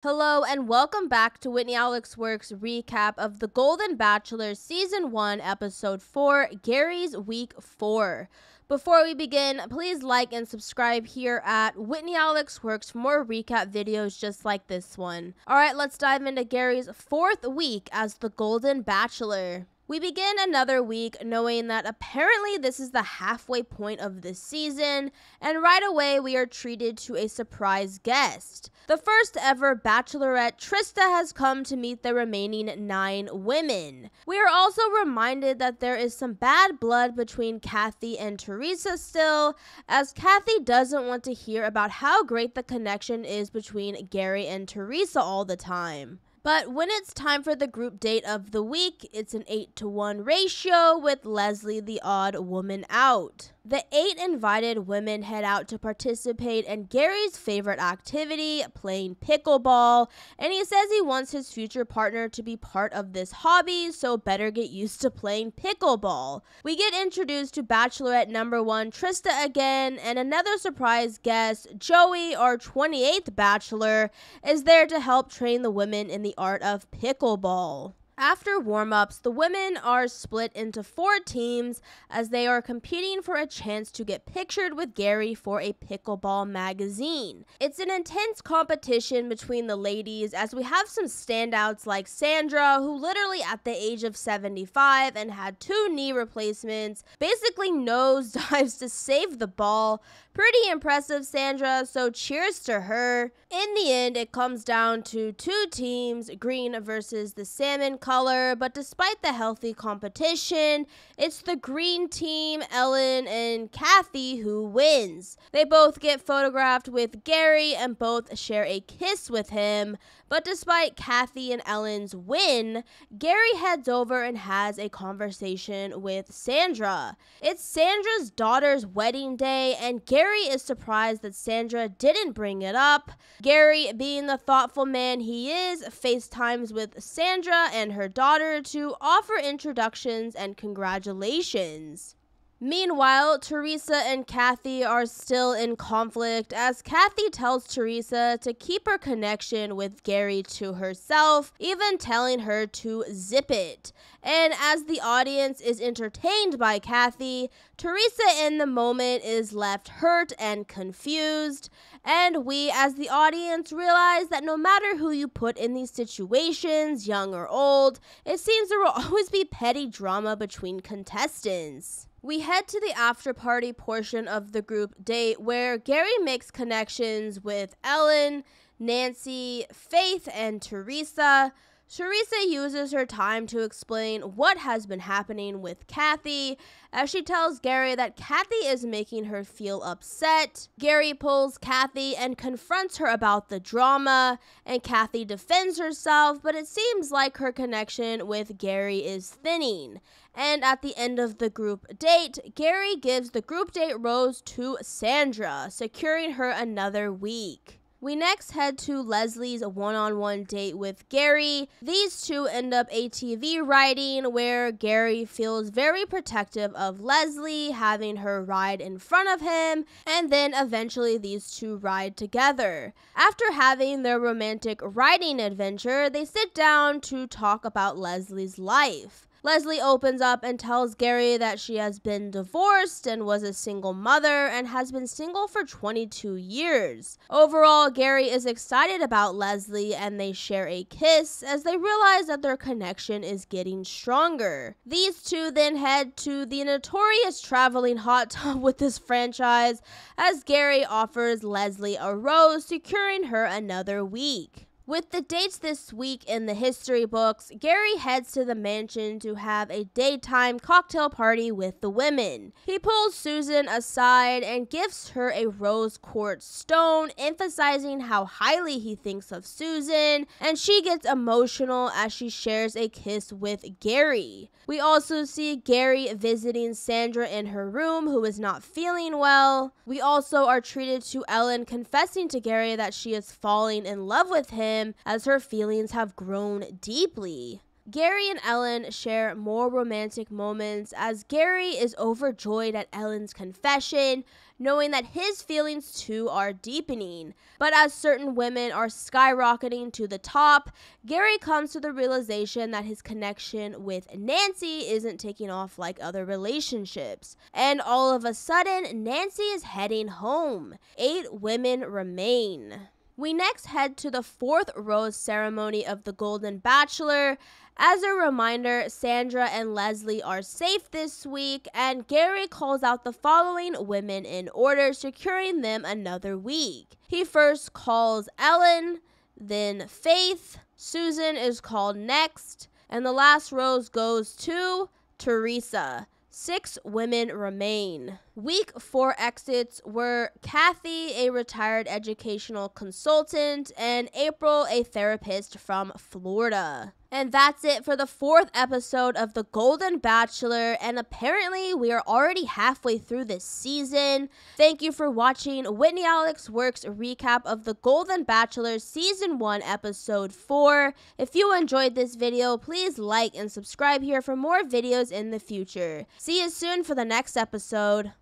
Hello and welcome back to Whitney Alex Works recap of the Golden Bachelor Season 1, Episode 4, Gerry's Week 4. Before we begin, please like and subscribe here at Whitney Alex Works for more recap videos just like this one. Alright, let's dive into Gerry's 4th week as the Golden Bachelor. We begin another week knowing that apparently this is the halfway point of the season, and right away we are treated to a surprise guest. The first ever Bachelorette, Trista, has come to meet the remaining 9 women. We are also reminded that there is some bad blood between Kathy and Teresa still, as Kathy doesn't want to hear about how great the connection is between Gerry and Teresa all the time. But when it's time for the group date of the week, it's an 8-to-1 ratio with Leslie the odd woman out. The 8 invited women head out to participate in Gerry's favorite activity, playing pickleball, and he says he wants his future partner to be part of this hobby, so better get used to playing pickleball. We get introduced to Bachelorette number 1, Trista again, and another surprise guest, Joey, our 28th Bachelor, is there to help train the women in the art of pickleball. After warm-ups, the women are split into 4 teams as they are competing for a chance to get pictured with Gerry for a pickleball magazine. It's an intense competition between the ladies as we have some standouts like Sandra, who literally at the age of 75 and had 2 knee replacements, basically nosedives to save the ball. Pretty impressive, Sandra, so cheers to her. In the end, it comes down to 2 teams, green versus the salmon color, but despite the healthy competition, it's the green team, Ellen and Kathy, who wins. They both get photographed with Gerry and both share a kiss with him, but despite Kathy and Ellen's win, Gerry heads over and has a conversation with Sandra. It's Sandra's daughter's wedding day, and Gerry is surprised that Sandra didn't bring it up. Gerry, being the thoughtful man he is, FaceTimes with Sandra and her daughter to offer introductions and congratulations. Meanwhile, Teresa and Kathy are still in conflict as Kathy tells Teresa to keep her connection with Gerry to herself, even telling her to zip it. And as the audience is entertained by Kathy, Teresa in the moment is left hurt and confused. And we as the audience realize that no matter who you put in these situations, young or old, it seems there will always be petty drama between contestants. We head to the after party portion of the group date where Gerry makes connections with Ellen, Nancy, Faith, and Teresa. Teresa uses her time to explain what has been happening with Kathy, as she tells Gerry that Kathy is making her feel upset. Gerry pulls Kathy and confronts her about the drama, and Kathy defends herself, but it seems like her connection with Gerry is thinning. And at the end of the group date, Gerry gives the group date rose to Sandra, securing her another week. We next head to Leslie's one-on-one date with Gerry. These two end up ATV riding where Gerry feels very protective of Leslie, having her ride in front of him, and then eventually these two ride together. After having their romantic riding adventure, they sit down to talk about Leslie's life. Leslie opens up and tells Gerry that she has been divorced and was a single mother and has been single for 22 years. Overall, Gerry is excited about Leslie and they share a kiss as they realize that their connection is getting stronger. These two then head to the notorious traveling hot tub with this franchise as Gerry offers Leslie a rose, securing her another week. With the dates this week in the history books, Gerry heads to the mansion to have a daytime cocktail party with the women. He pulls Susan aside and gives her a rose quartz stone, emphasizing how highly he thinks of Susan, and she gets emotional as she shares a kiss with Gerry. We also see Gerry visiting Sandra in her room, who is not feeling well. We also are treated to Ellen confessing to Gerry that she is falling in love with him as her feelings have grown deeply. Gerry and Ellen share more romantic moments as Gerry is overjoyed at Ellen's confession, knowing that his feelings too are deepening. But as certain women are skyrocketing to the top, Gerry comes to the realization that his connection with Nancy isn't taking off like other relationships. And all of a sudden, Nancy is heading home. 8 women remain. We next head to the 4th rose ceremony of the Golden Bachelor. As a reminder, Sandra and Leslie are safe this week, and Gerry calls out the following women in order, securing them another week. He first calls Ellen, then Faith, Susan is called next, and the last rose goes to Teresa. 6 women remain. Week 4 exits were Kathy, a retired educational consultant, and April, a therapist from Florida. And that's it for the 4th episode of The Golden Bachelor, and apparently we are already halfway through this season. Thank you for watching Whitney Alex Works recap of The Golden Bachelor Season 1 Episode 4. If you enjoyed this video, please like and subscribe here for more videos in the future. See you soon for the next episode.